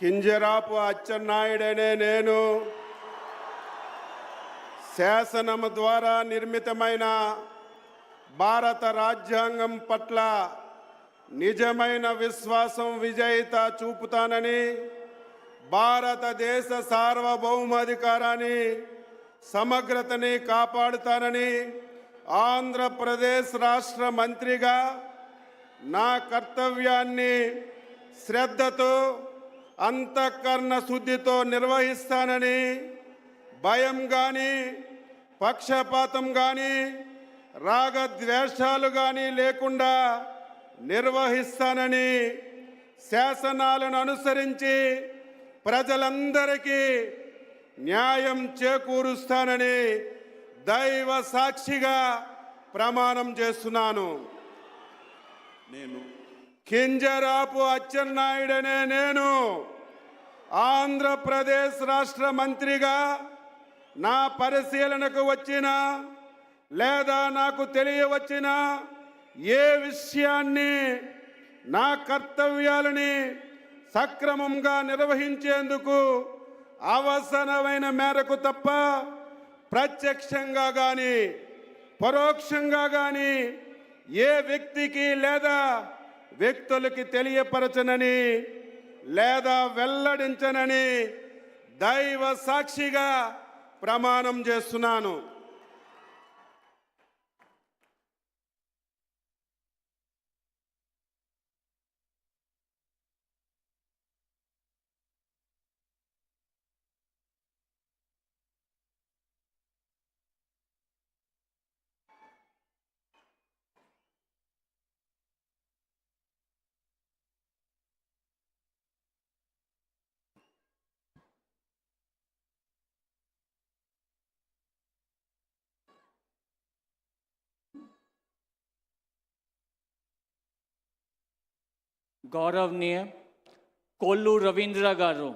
కింజరాపు అచ్చెన్నాయుడనే నేను శాసనము ద్వారా నిర్మితమైన భారత రాజ్యాంగం పట్ల నిజమైన విశ్వాసం విజేత చూపుతానని, భారతదేశ సార్వభౌమాధికారాన్ని సమగ్రతని కాపాడుతానని ఆంధ్రప్రదేశ్ రాష్ట్ర మంత్రిగా నా కర్తవ్యాన్ని శ్రద్ధతో అంతఃకరణ శుద్ధితో నిర్వహిస్తానని, భయం కానీ పక్షపాతం కానీ రాగద్వేషాలు కానీ లేకుండా నిర్వహిస్తానని, శాసనాలను అనుసరించి ప్రజలందరికీ న్యాయం చేకూరుస్తానని దైవ సాక్షిగా ప్రమాణం చేస్తున్నాను. నేను కింజరాపు అచ్చెన్నాయుడనే నేను ఆంధ్రప్రదేశ్ రాష్ట్ర మంత్రిగా నా పరిశీలనకు వచ్చిన లేదా నాకు తెలియవచ్చిన ఏ విషయాన్ని నా కర్తవ్యాలని సక్రమంగా నిర్వహించేందుకు అవసరమైన మేరకు తప్ప ప్రత్యక్షంగా కానీ పరోక్షంగా కానీ ఏ వ్యక్తికి లేదా వ్యక్తులకి తెలియపరచనని లేదా వెల్లడించనని దైవ సాక్షిగా ప్రమాణం చేస్తున్నాను. गौरवनीय कोल्लू रवींद्र गारू।